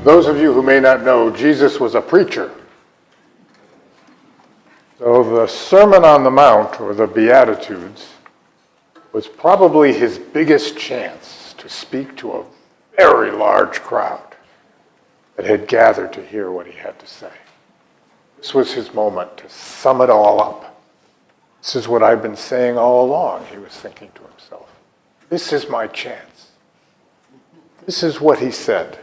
Those of you who may not know, Jesus was a preacher. So the Sermon on the Mount, or the Beatitudes, was probably his biggest chance to speak to a very large crowd that had gathered to hear what he had to say. This was his moment to sum it all up. This is what I've been saying all along, he was thinking to himself. This is my chance. This is what he said.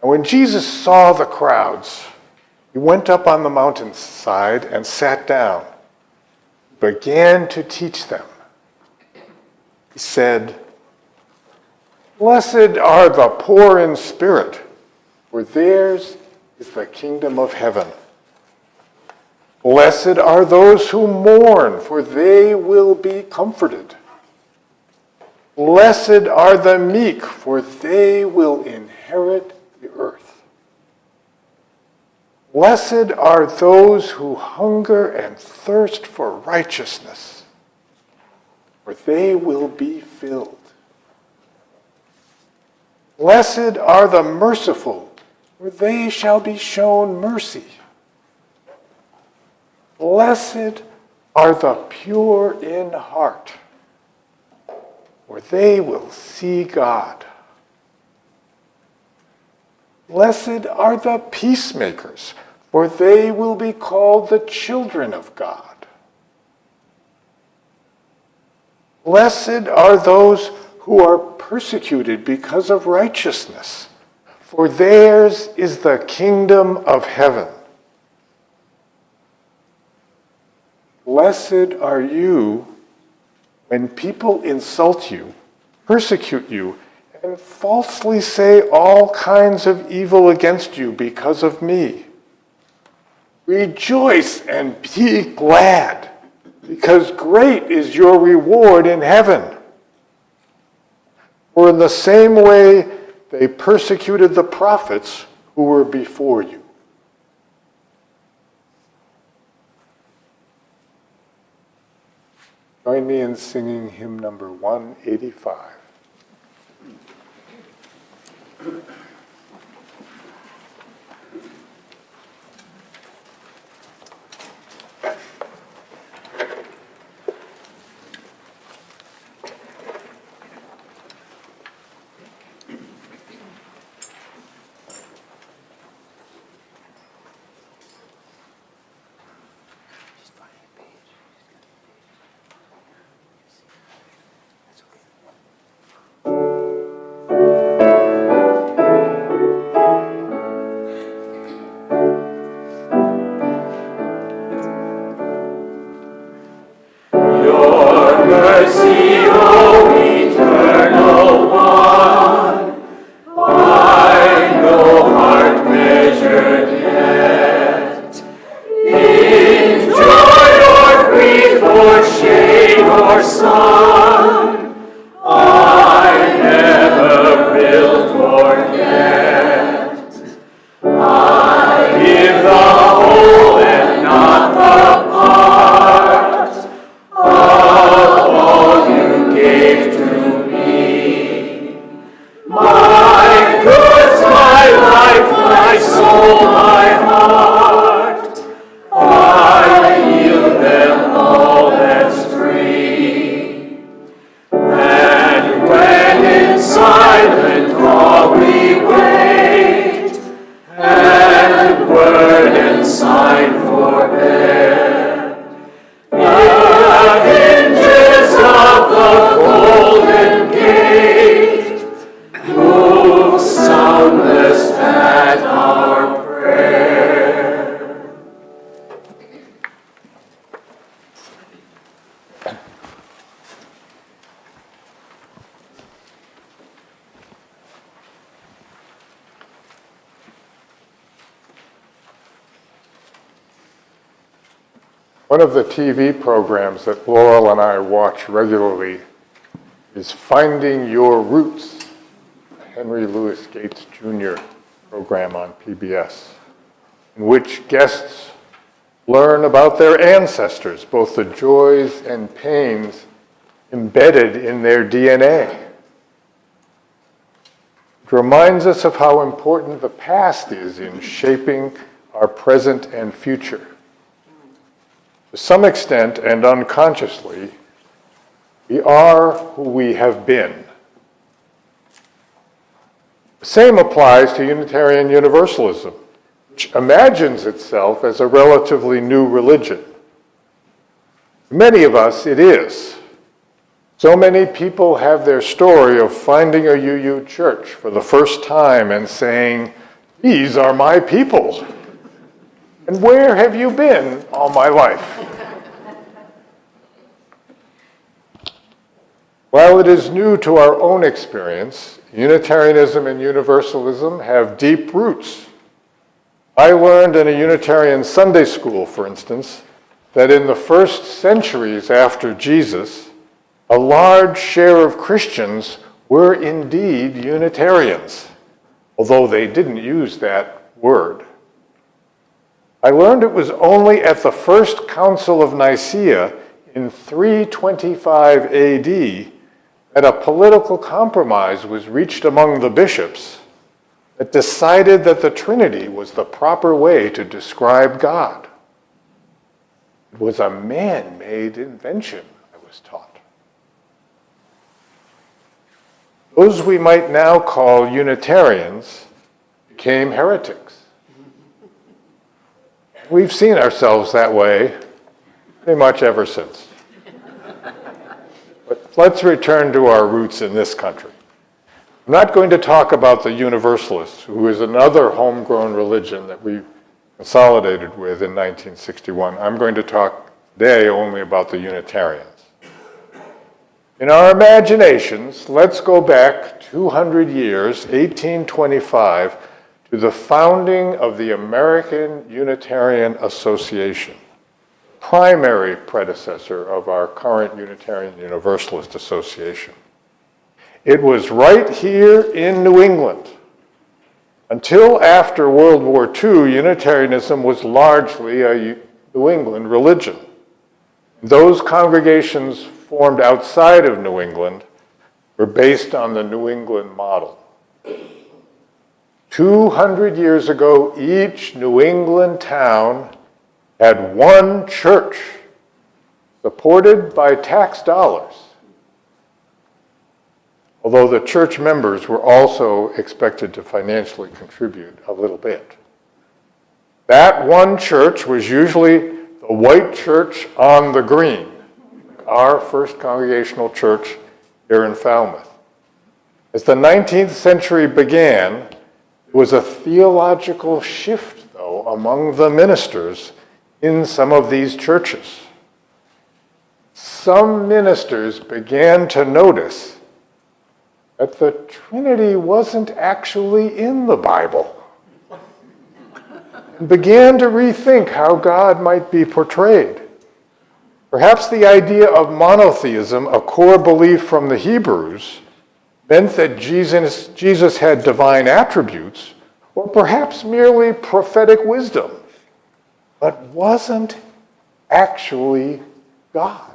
And when Jesus saw the crowds, he went up on the mountainside and sat down, began to teach them. He said, "Blessed are the poor in spirit, for theirs is the kingdom of heaven. Blessed are those who mourn, for they will be comforted. Blessed are the meek, for they will inherit the earth. Blessed are those who hunger and thirst for righteousness, for they will be filled. Blessed are the merciful, for they shall be shown mercy. Blessed are the pure in heart, for they will see God. Blessed are the peacemakers, for they will be called the children of God. Blessed are those who are persecuted because of righteousness, for theirs is the kingdom of heaven. Blessed are you when people insult you, persecute you, and falsely say all kinds of evil against you because of me. Rejoice and be glad, because great is your reward in heaven. For in the same way they persecuted the prophets who were before you." Join me in singing hymn number 185. One of the TV programs that Laurel and I watch regularly is Finding Your Roots, a Henry Louis Gates Jr. program on PBS, in which guests learn about their ancestors, both the joys and pains embedded in their DNA. It reminds us of how important the past is in shaping our present and future. To some extent and unconsciously, we are who we have been. The same applies to Unitarian Universalism, which imagines itself as a relatively new religion. For many of us, it is. So many people have their story of finding a UU church for the first time and saying, "These are my people. And where have you been all my life?" While it is new to our own experience, Unitarianism and Universalism have deep roots. I learned in a Unitarian Sunday school, for instance, that in the first centuries after Jesus, a large share of Christians were indeed Unitarians, although they didn't use that word. I learned it was only at the First Council of Nicaea in 325 AD that a political compromise was reached among the bishops that decided that the Trinity was the proper way to describe God. It was a man-made invention, I was taught. Those we might now call Unitarians became heretics. We've seen ourselves that way pretty much ever since. But let's return to our roots in this country. I'm not going to talk about the Universalists, who is another homegrown religion that we consolidated with in 1961. I'm going to talk today only about the Unitarians. In our imaginations, let's go back 200 years, 1825, to the founding of the American Unitarian Association, primary predecessor of our current Unitarian Universalist Association. It was right here in New England. Until after World War II, Unitarianism was largely a New England religion. Those congregations formed outside of New England were based on the New England model. 200 years ago, each New England town had one church supported by tax dollars, although the church members were also expected to financially contribute a little bit. That one church was usually the white church on the green, our First Congregational Church here in Falmouth. As the 19th century began, there was a theological shift, though, among the ministers in some of these churches. Some ministers began to notice that the Trinity wasn't actually in the Bible, and began to rethink how God might be portrayed. Perhaps the idea of monotheism, a core belief from the Hebrews, meant that Jesus had divine attributes, or perhaps merely prophetic wisdom, but wasn't actually God.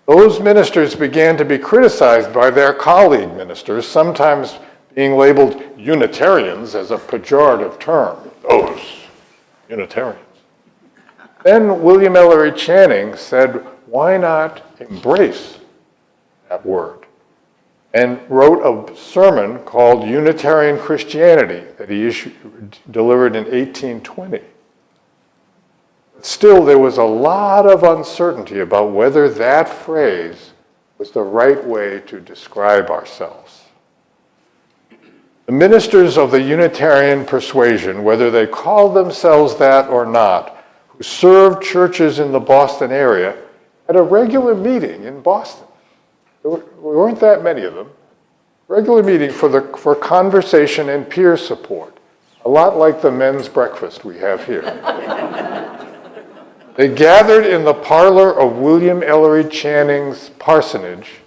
Those ministers began to be criticized by their colleague ministers, sometimes being labeled Unitarians as a pejorative term. Those Unitarians. Then William Ellery Channing said, why not embrace that word? And wrote a sermon called Unitarian Christianity that he delivered in 1820. Still, there was a lot of uncertainty about whether that phrase was the right way to describe ourselves. The ministers of the Unitarian persuasion, whether they called themselves that or not, who served churches in the Boston area, had a regular meeting in Boston. There weren't that many of them. Regular meeting for conversation and peer support, a lot like the men's breakfast we have here. They gathered in the parlor of William Ellery Channing's parsonage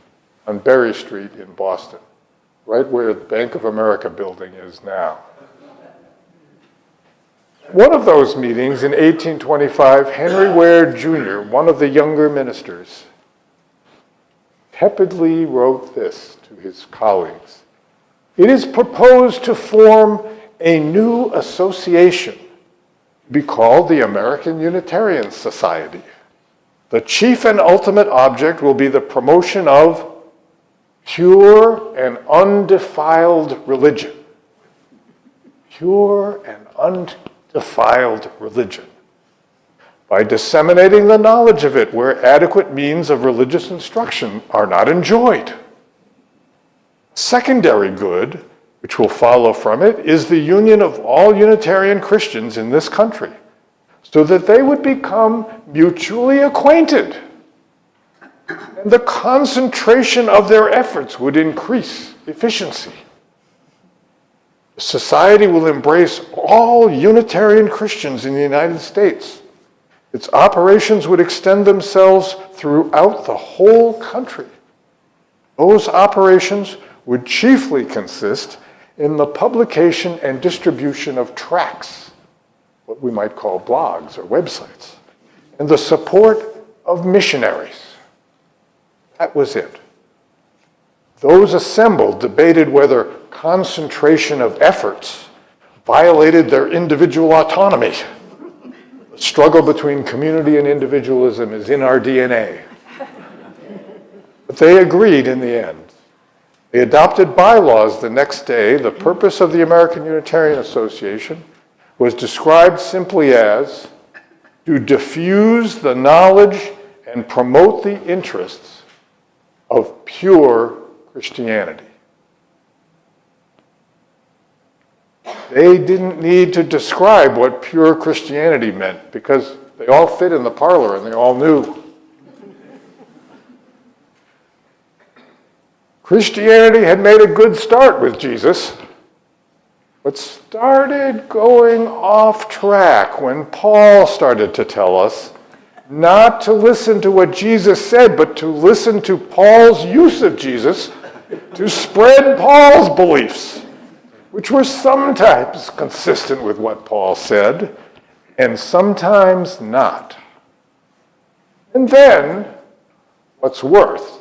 on Berry Street in Boston, right where the Bank of America building is now. One of those meetings in 1825, Henry Ware Jr., one of the younger ministers, tepidly wrote this to his colleagues, "It is proposed to form a new association to be called the American Unitarian Society. The chief and ultimate object will be the promotion of pure and undefiled religion." Pure and undefiled religion. "By disseminating the knowledge of it where adequate means of religious instruction are not enjoyed. Secondary good, which will follow from it, is the union of all Unitarian Christians in this country, so that they would become mutually acquainted, and the concentration of their efforts would increase efficiency. The society will embrace all Unitarian Christians in the United States. Its operations would extend themselves throughout the whole country. Those operations would chiefly consist in the publication and distribution of tracts, what we might call blogs or websites, and the support of missionaries." That was it. Those assembled debated whether concentration of efforts violated their individual autonomy. The struggle between community and individualism is in our DNA. But they agreed in the end. They adopted bylaws the next day. The purpose of the American Unitarian Association was described simply as to diffuse the knowledge and promote the interests of pure Christianity. They didn't need to describe what pure Christianity meant because they all fit in the parlor and they all knew. Christianity had made a good start with Jesus, but started going off track when Paul started to tell us not to listen to what Jesus said, but to listen to Paul's use of Jesus to spread Paul's beliefs, which were sometimes consistent with what Paul said, and sometimes not. And then, what's worse,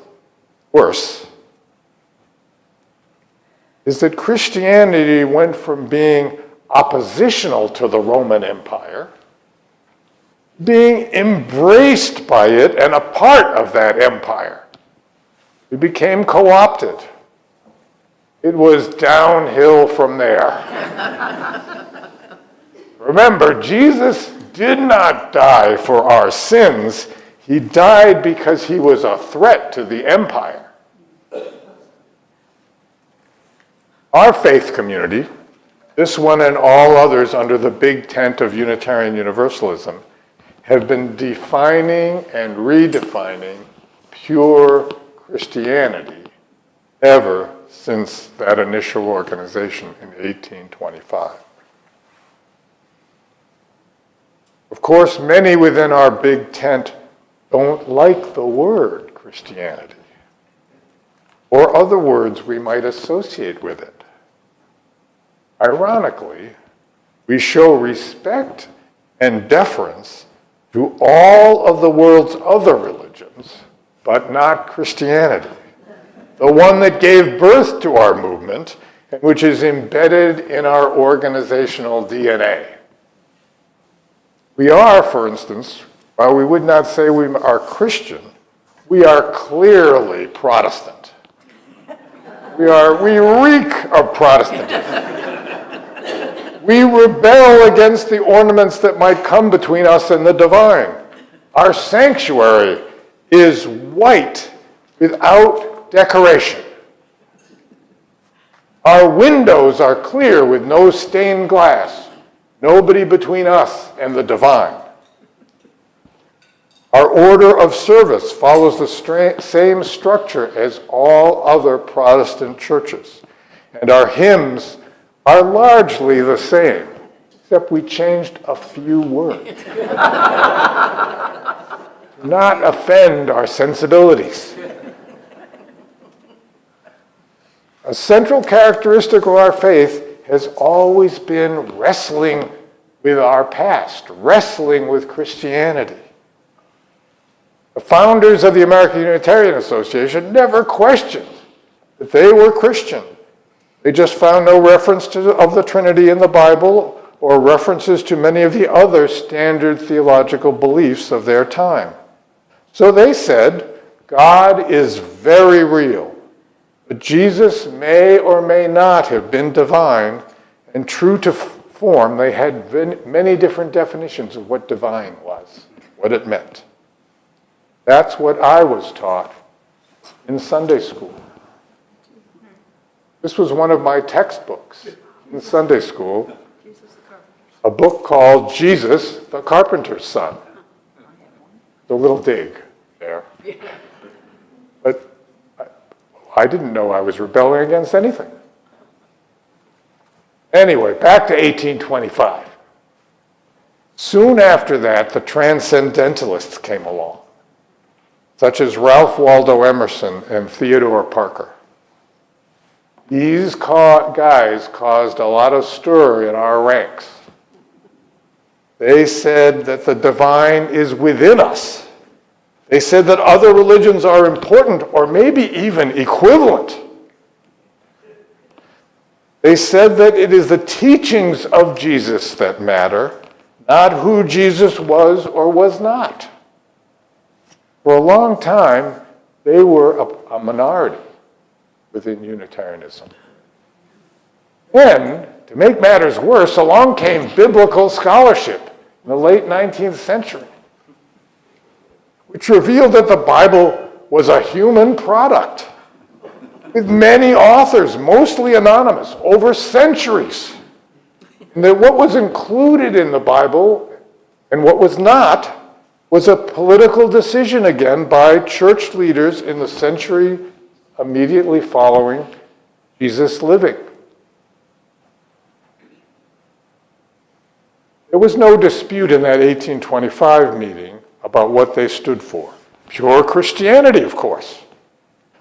is that Christianity went from being oppositional to the Roman Empire, being embraced by it and a part of that empire. It became co-opted. It was downhill from there. Remember, Jesus did not die for our sins. He died because he was a threat to the empire. Our faith community, this one and all others under the big tent of Unitarian Universalism, have been defining and redefining pure Christianity ever since that initial organization in 1825. Of course, many within our big tent don't like the word Christianity, or other words we might associate with it. Ironically, we show respect and deference to all of the world's other religions, but not Christianity, the one that gave birth to our movement and which is embedded in our organizational DNA. We are, for instance, while we would not say we are Christian, we are clearly Protestant. We reek of Protestantism. We rebel against the ornaments that might come between us and the divine. Our sanctuary is white without decoration. Our windows are clear with no stained glass, nobody between us and the divine. Our order of service follows the same structure as all other Protestant churches, and our hymns are largely the same, except we changed a few words. Not offend our sensibilities. A central characteristic of our faith has always been wrestling with our past, wrestling with Christianity. The founders of the American Unitarian Association never questioned that they were Christian. They just found no reference of the Trinity in the Bible or references to many of the other standard theological beliefs of their time. So they said, God is very real, but Jesus may or may not have been divine, and true to form, they had many different definitions of what divine was, what it meant. That's what I was taught in Sunday school. This was one of my textbooks in Sunday school, a book called Jesus, the Carpenter's Son. The little dig there. But I didn't know I was rebelling against anything. Anyway, back to 1825. Soon after that, the transcendentalists came along, such as Ralph Waldo Emerson and Theodore Parker. These guys caused a lot of stir in our ranks. They said that the divine is within us. They said that other religions are important or maybe even equivalent. They said that it is the teachings of Jesus that matter, not who Jesus was or was not. For a long time, they were a minority within Unitarianism. Then, to make matters worse, along came biblical scholarship in the late 19th century, which revealed that the Bible was a human product with many authors, mostly anonymous, over centuries. And that what was included in the Bible and what was not was a political decision again by church leaders in the century immediately following Jesus' living. There was no dispute in that 1825 meeting about what they stood for. Pure Christianity, of course.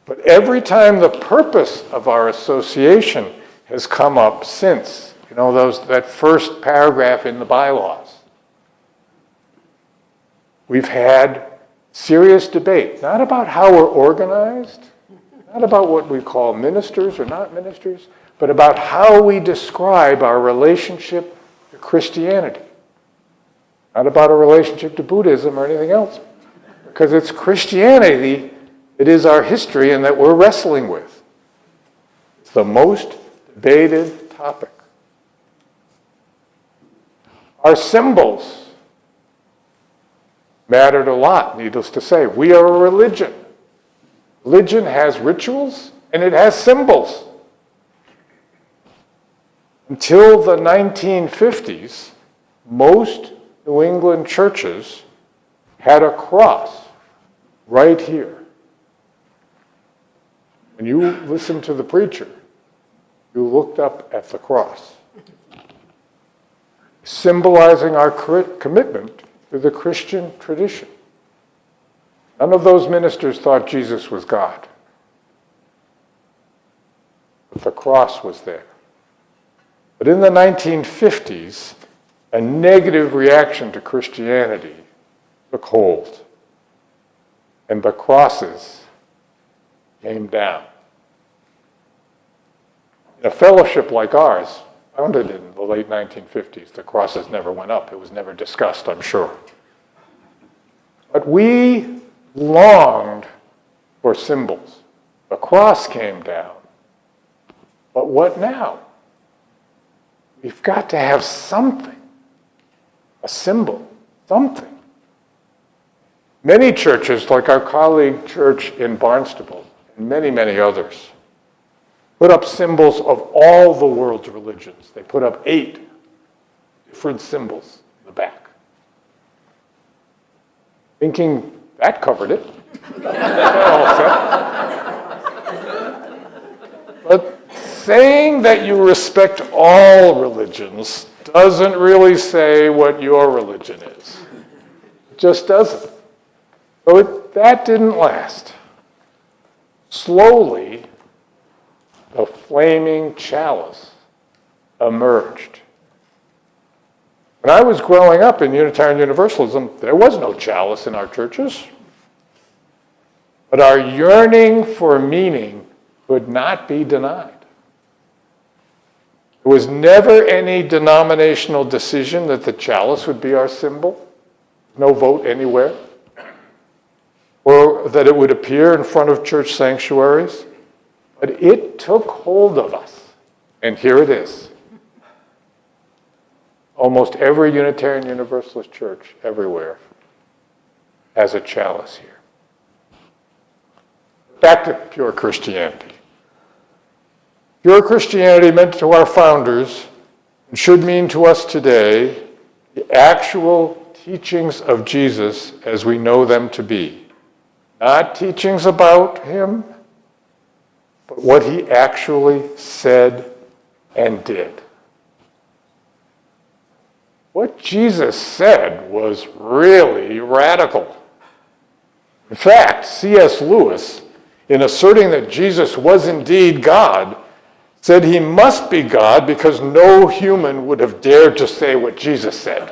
But every time the purpose of our association has come up since, that first paragraph in the bylaws, we've had serious debate, not about how we're organized, not about what we call ministers or not ministers, but about how we describe our relationship to Christianity. Not about a relationship to Buddhism or anything else, because it's Christianity that is our history and that we're wrestling with. It's the most debated topic. Our symbols mattered a lot, needless to say. We are a religion. Religion has rituals and it has symbols. Until the 1950s, most New England churches had a cross right here. When you listened to the preacher, you looked up at the cross, symbolizing our commitment to the Christian tradition. None of those ministers thought Jesus was God, but the cross was there. But in the 1950s, a negative reaction to Christianity took hold, and the crosses came down. In a fellowship like ours, founded in the late 1950s, the crosses never went up. It was never discussed, I'm sure. But we longed for symbols. The cross came down. But what now? We've got to have something, a symbol, something. Many churches, like our colleague church in Barnstable, and many, many others, put up symbols of all the world's religions. They put up 8 different symbols in the back. Thinking that covered it. All set. But saying that you respect all religions doesn't really say what your religion is. It just doesn't. So that didn't last. Slowly, the flaming chalice emerged. When I was growing up in Unitarian Universalism, there was no chalice in our churches. But our yearning for meaning could not be denied. There was never any denominational decision that the chalice would be our symbol. No vote anywhere. Or that it would appear in front of church sanctuaries. But it took hold of us. And here it is. Almost every Unitarian Universalist church everywhere has a chalice here. Back to pure Christianity. Pure Christianity meant to our founders, and should mean to us today, the actual teachings of Jesus as we know them to be. Not teachings about him, but what he actually said and did. What Jesus said was really radical. In fact, C.S. Lewis, in asserting that Jesus was indeed God, said he must be God because no human would have dared to say what Jesus said.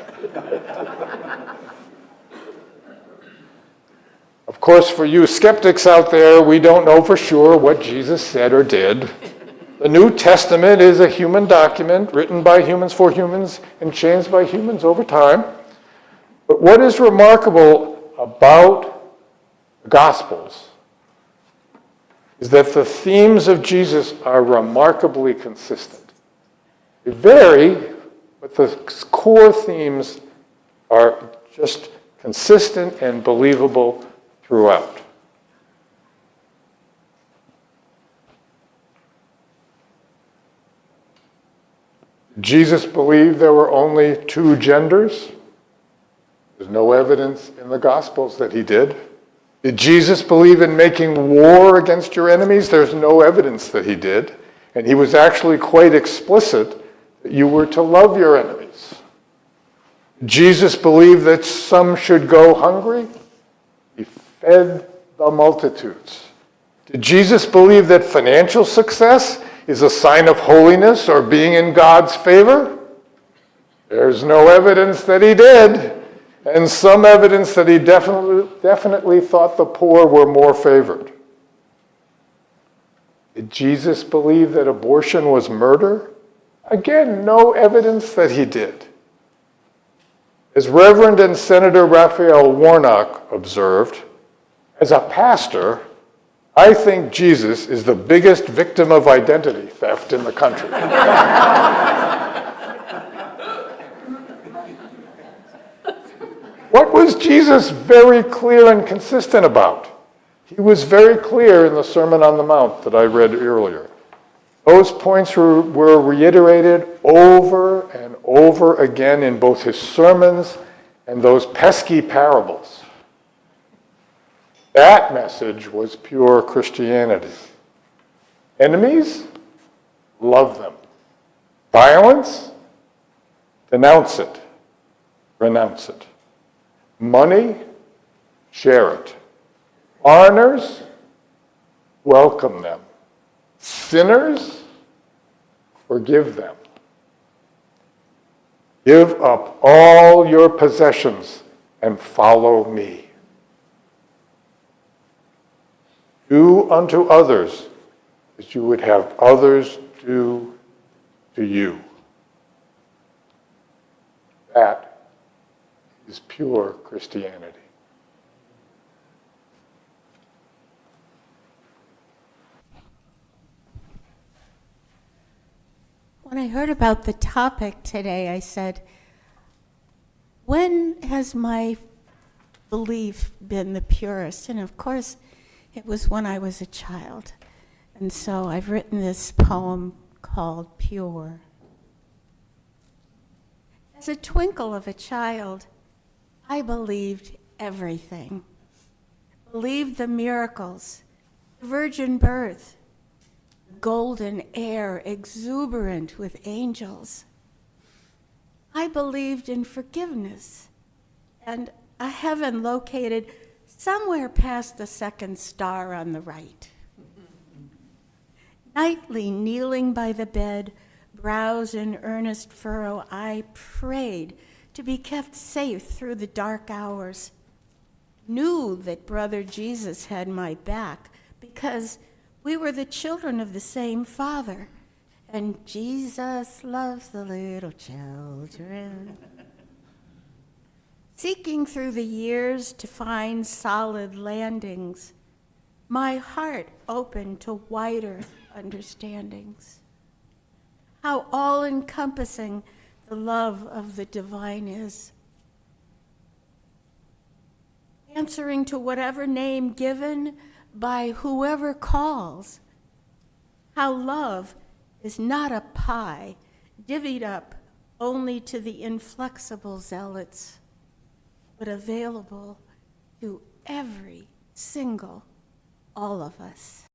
Of course, for you skeptics out there, we don't know for sure what Jesus said or did. The New Testament is a human document written by humans for humans and changed by humans over time. But what is remarkable about the Gospels is that the themes of Jesus are remarkably consistent. They vary, but the core themes are just consistent and believable throughout. Jesus believed there were only two genders. There's no evidence in the Gospels that he did. Did Jesus believe in making war against your enemies? There's no evidence that he did. And he was actually quite explicit that you were to love your enemies. Did Jesus believed that some should go hungry? He fed the multitudes. Did Jesus believe that financial success is a sign of holiness or being in God's favor? There's no evidence that he did. And some evidence that he definitely thought the poor were more favored. Did Jesus believe that abortion was murder? Again, no evidence that he did. As Reverend and Senator Raphael Warnock observed, as a pastor, I think Jesus is the biggest victim of identity theft in the country. What was Jesus very clear and consistent about? He was very clear in the Sermon on the Mount that I read earlier. Those points were reiterated over and over again in both his sermons and those pesky parables. That message was pure Christianity. Enemies? Love them. Violence? Denounce it. Renounce it. Money? Share it. Foreigners? Welcome them. Sinners? Forgive them. Give up all your possessions and follow me. Do unto others as you would have others do to you. That is pure Christianity. When I heard about the topic today, I said, when has my belief been the purest? And of course, it was when I was a child. And so I've written this poem called Pure. As a twinkle of a child, I believed everything. Believed the miracles, the virgin birth, the golden air exuberant with angels. I believed in forgiveness and a heaven located somewhere past the second star on the right. Nightly kneeling by the bed, brows in earnest furrow, I prayed to be kept safe through the dark hours. Knew that brother Jesus had my back because We were the children of the same Father, and Jesus loves the little children. Seeking through the years to find solid landings, my heart opened to wider understandings. How all-encompassing the love of the divine is. Answering to whatever name given by whoever calls. How love is not a pie divvied up only to the inflexible zealots, but available to every single all of us.